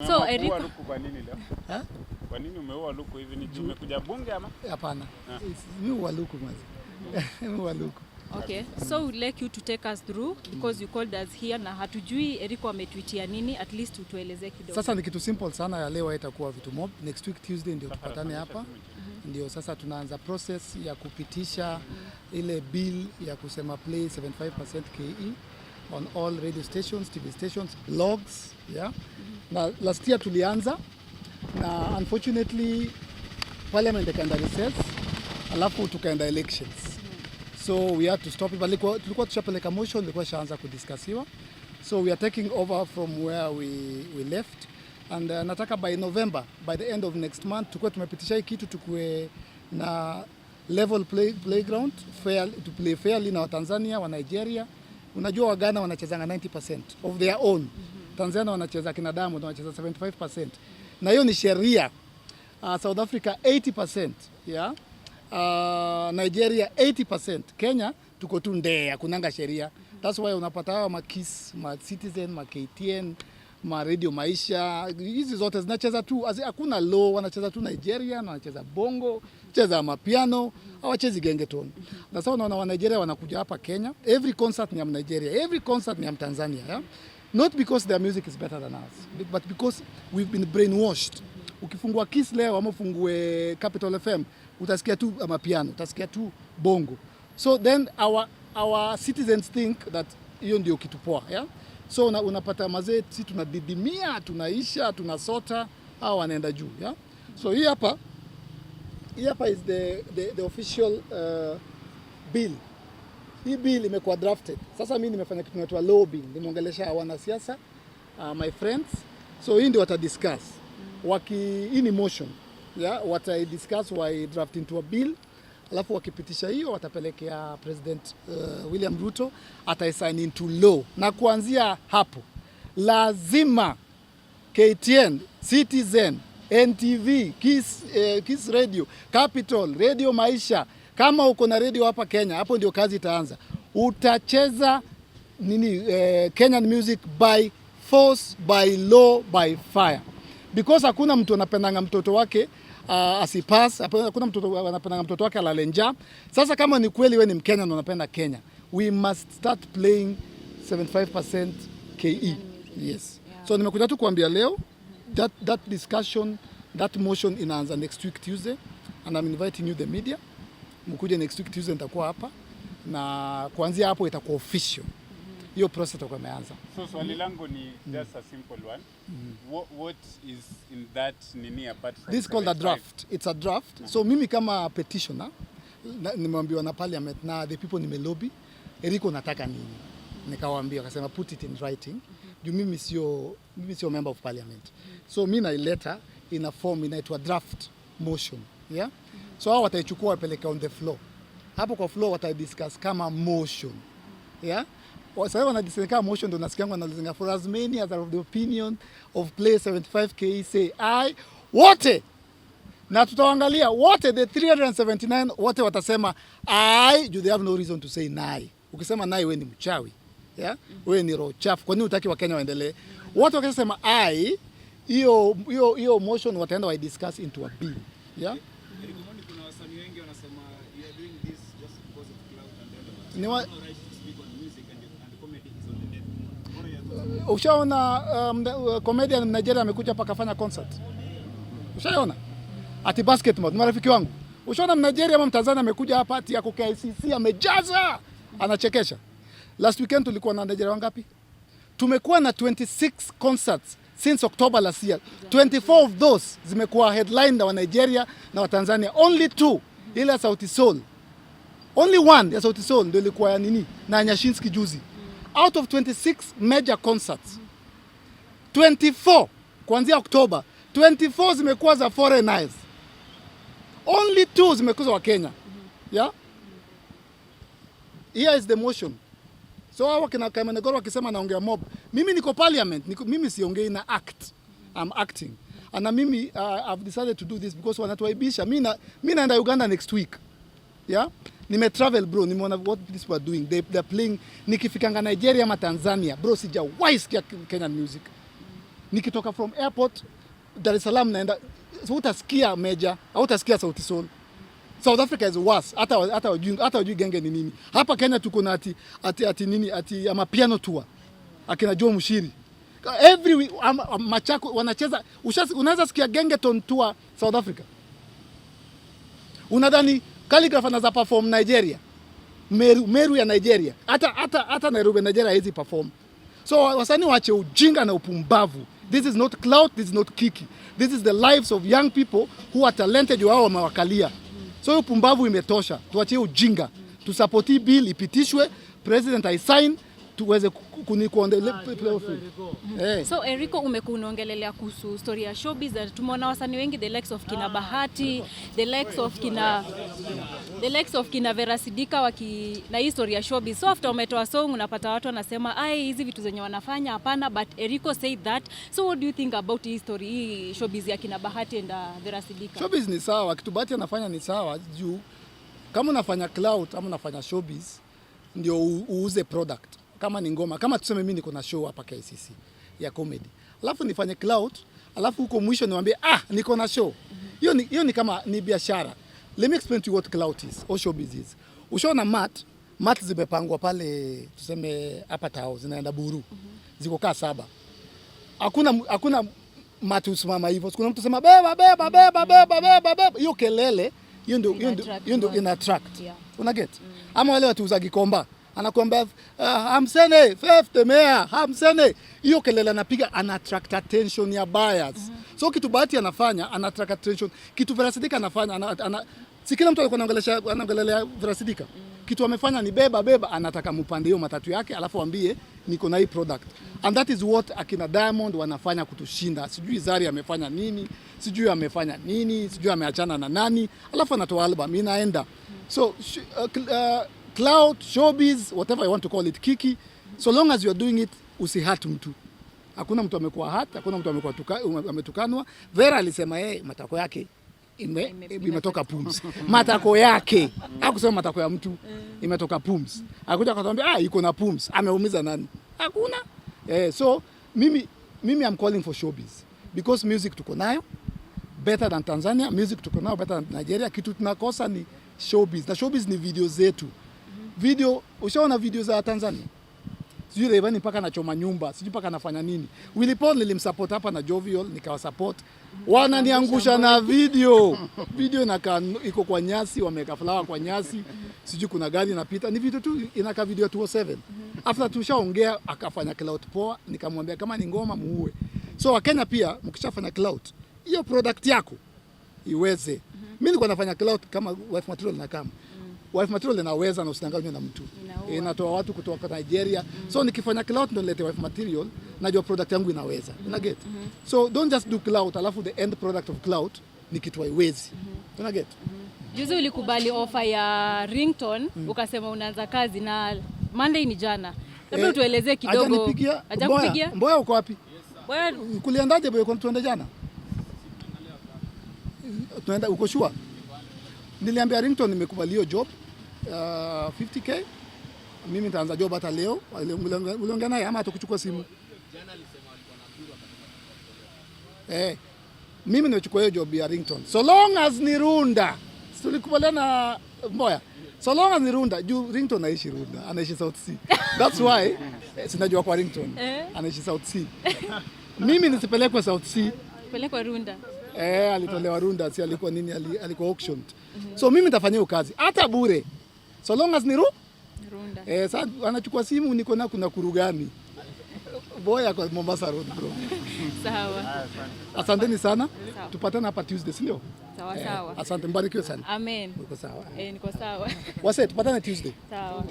So Eric, kwa nini leo? Kwa nini umeua Luku hivi? Ni umekuja bunge ama? Hapana. Mimi wa Luku mwanzo. Mimi wa Luku. Okay, so we'd like you to take us through because you called us here na hatujui Eric ametweetia nini, at least utueleze kidogo. Sasa ni kitu simple sana ya leo, itakuwa vitu mob. Next week Tuesday ndio tupatane hapa. Ndio sasa tunaanza process ya kupitisha ile bill ya kusema play 75% KE on all radio stations, TV stations, logs, yeah. Na last year tulianza na unfortunately parliament ikaenda recess, alafu tukaenda elections. So we had to stop it, but tulikuwa tushapeleka motion, ilikuwa shaanza kudiscussiwa. So we are taking over from where we left, and nataka by November, by the end of next month, tukue tumepitisha hii kitu, tukue na level playground, fair, to play fairly na Watanzania, wa Nigeria. Unajua Wagana wanachezanga 90% of their own. Tanzania wanacheza kina Diamond wanacheza 75%. Na hiyo ni sheria. South Africa 80%, yeah. Nigeria 80%. Kenya tuko tu ndee, kunanga sheria. That's why unapata hawa Makis, ma Citizen, ma KTN, ma Radio Maisha, hizi zote zinacheza tu, hakuna law, wanacheza tu Nigeria, wanacheza bongo, cheza mapiano, hawachezi gengetone. Na sasa unaona wa Nigeria wanakuja hapa Kenya, every concert ni ya Nigeria, every concert ni ya Tanzania, yeah? Not because their music is better than us, but because we've been brainwashed. Ukifungua Kiss leo ama ufungue Capital FM, utasikia tu mapiano, utasikia tu bongo. So then our citizens think that hiyo ndio kitu poa, yeah? So unapata mazee, si tunadidimia, tunaisha, tunasota, au wanaenda juu, yeah? So hii hapa is the official bill. Hii bill imekuwa drafted. Sasa mimi nimefanya kitu kinaitwa lobbying, nimeongelesha wanasiasa, my friends. So hii ndio watadiscuss. Hii ni motion, yeah? Watadiscuss wa draft into a bill. Alafu wakipitisha hiyo watapelekea President William Ruto, ataisign into law. Na kuanzia hapo lazima KTN, Citizen, NTV, Kiss Radio, Capital, Radio Maisha, kama uko na radio hapa Kenya, hapo ndio kazi itaanza. Utacheza Kenyan music by force, by law, by fire. Because hakuna mtu anapendanga mtoto wake asipass, hakuna mtu anapenda mtoto wake alale njaa. Sasa kama ni kweli wewe ni Mkenya na unapenda Kenya, we must start playing 75% KE. Yes. So nimekuja tu kuambia leo that discussion, that motion inaanza next week Tuesday, and I'm inviting you the media. Mkuje next week Tuesday, nitakuwa hapa na kuanzia hapo itakuwa official. Hiyo process itakuwa imeanza. So swali langu ni just a simple one. What is in that nini apart from this called a draft? It's a draft. So mimi kama petitioner nimeambiwa na parliament na the people nimelobby, Eriko nataka nini? Nikawaambia, akasema put it in writing. Juu mimi sio member of parliament. So mimi na letter in a form inaitwa draft motion, yeah? So hao wataichukua wapeleka on the floor. Hapo kwa floor watadiscuss kama motion, yeah? Sasa wanadiscuss motion, ndo nasikia wanalenga for as many as are of the opinion of play 75k say I wote, na tutaangalia wote the 379 wote watasema I, do they have no reason to say nai. Ukisema nai wewe ni mchawi, yeah? Wewe ni roho chafu. Kwa nini utaki Wakenya waendelee? Wote wakisema I, hiyo motion wataenda wa discuss into a bill, yeah? Eric Omondi, kuna wasanii wengi wanasema you are doing this just because of clout and then right to speak on music and comedy is on the net. Ushaona comedian Nigeria amekuja hapa kafanya concert? Ushaona? Ati basketball, marafiki wangu. Ushaona Nigeria ama Tanzania amekuja hapa ati ya KICC amejaza, anachekesha. Last weekend tulikuwa na Nigeria wangapi? Tumekuwa na 26 concerts since October last year. 24 of those zimekuwa headline na wa Nigeria na wa Tanzania. Only 2 ile ya Sauti Sol. Only 1 ya Sauti Sol ndio ilikuwa ya nini? Na Nyashinski juzi. Out of 26 major concerts, 24 kuanzia October, 24 zimekuwa za foreigners. Only 2 zimekuwa wa Kenya. Yeah? Here is the motion. So hawa kina Kamenegoro wakisema naongea mob. Mimi niko parliament, mimi siongei na act. I'm acting. And mimi I've decided to do this because wanatuaibisha. Mimi naenda Uganda next week. Yeah? Nime travel bro, nimeona what these people are doing. They're playing, nikifikanga Nigeria ama Tanzania, bro sijawahi sikia Kenyan music. Nikitoka from airport Dar es Salaam naenda, so utasikia Meja au utasikia Sauti Sol. South Africa is worse. Hata wajui genge ni nini. Hapa Kenya tuko na ati amapiano tour. Akina Joe Mushiri. Every week Machako wanacheza. Unaweza sikia Gengeton tour South Africa. Unadhani Calligraph anaza perform Nigeria? Meru ya Nigeria. Hata Nairobi Nigeria hizi perform. So wasanii waache ujinga na upumbavu. This is not clout, this is not kiki. This is the lives of young people who are talented, wao wamewakalia. So hiyo pumbavu imetosha. Tuachie ujinga. Tusapoti bill ipitishwe, president aisign tuweze kunikuondelea. So Erico, umekuongelelea kuhusu story ya showbiz. Tumeona wasanii wengi, the likes of kina Bahati, the likes of kina Vera Sidika na hii story ya showbiz. So after umetoa song unapata watu wanasema ai hizi vitu zenye wanafanya hapana, but Erico said that. So what do you think about hii story, hii showbiz ya kina Bahati and Vera Sidika? Showbiz ni sawa, kitu Bahati anafanya ni sawa juu kama unafanya clout ama unafanya showbiz ndio uuze product. Kama ni ngoma, kama tuseme mimi niko na show hapa KCC ya comedy. Alafu nifanye clout, alafu huko mwisho niwaambie niko na show. Hiyo ni kama ni biashara. Let me explain to you what clout is or showbiz is. Ushaona mat zimepangwa pale tuseme hapa tao zinaenda Buru. Ziko kaa 7. Hakuna mat usimama hivyo. Kuna mtu sema beba. Hiyo kelele, hiyo ndio ina attract. Una get? Ama wale watu uza Gikomba. Anakuambia hamsene 50 mea hamsene, hiyo kelele anapiga ana attract attention ya buyers. So kitu Bahati anafanya ana attract attention, kitu Vera Sidika anafanya si kila mtu alikuwa anaongelea Vera Sidika. Kitu amefanya ni beba, anataka mpande hiyo matatu yake alafu ambie niko na hii product. And that is what akina Diamond wanafanya kutushinda. Sijui Zari amefanya nini, sijui ameachana na nani, alafu anatoa album inaenda. So cloud, showbiz, whatever you want to call it, kiki, so long as you are doing it, usihatu mtu. Hakuna mtu amekuwa hakuna mtu ametukanwa. Vera alisema matako yake imetoka pumzi. Matako yake, hakusema matako ya mtu, imetoka pumzi. Akakuja akatwambia iko na pumzi. Ameumiza nani? Hakuna. So mimi I'm calling for showbiz because music tuko nayo better than Tanzania, music tuko nayo better than Nigeria. Kitu tunakosa ni showbiz. Na showbiz ni video zetu. Video, ushaona video za Tanzania? Sijui Rayvanny mpaka anachoma nyumba, sijui mpaka anafanya nini. Willy Paul nilimsupport hapa na Jovial, nikawa support. Wananiangusha na video. Video inakaa iko kwa nyasi, wameka flower kwa nyasi. Sijui kuna gari inapita. Ni video tu inakaa video 207. After tushaongea akafanya clout poa, nikamwambia kama ni ngoma muue. So Wakenya pia mkishafanya clout, hiyo product yako iweze. Mimi nilikuwa nafanya clout kama wife material na kama wife material inaweza na usidanganywe na mtu. Inatoa watu kutoka Nigeria. So nikifanya clout ndo nilete wife material, najua product yangu inaweza. Una get? So don't just do clout alafu the end product of clout ni kitu haiwezi. Una get? Juzi ulikubali offer ya Ringtone, ukasema unaanza kazi na Monday ni jana. Labda tuelezee kidogo. Hajakupigia? Mboya uko wapi? Mboya kuliandaje boy, kwa tuende jana? Tunaenda uko sure? Niliambia Ringtone nimekubali hiyo job 50k. Mimi nitaanza job hata leo. Uliongea naye ama atakuchukua simu? Jana alisema alikuwa na Buru. Mimi nimechukua hiyo job ya Ringtone. So long as ni Runda. Tulikubaliana Mboya. So long as ni Runda, juu Ringtone anaishi Runda, anaishi South Sea. That's why sinajua kwa Ringtone. Anaishi South Sea. Mimi nisipelekwe South Sea. Pelekwa Runda. Alitolewa Runda, si alikuwa nini, alikuwa auctioned. So mimi nitafanya hiyo kazi hata bure. So long as ni Runda. Sasa anachukua simu niko na kuna kurugani. Boya kwa Mombasa Road bro. Sawa. Asanteni sana. Tupatane hapa Tuesday, si ndio? Sawa. Asante, mbarikiwe sana. Amen. Niko sawa. Niko sawa. Wase tupatane Tuesday. Sawa.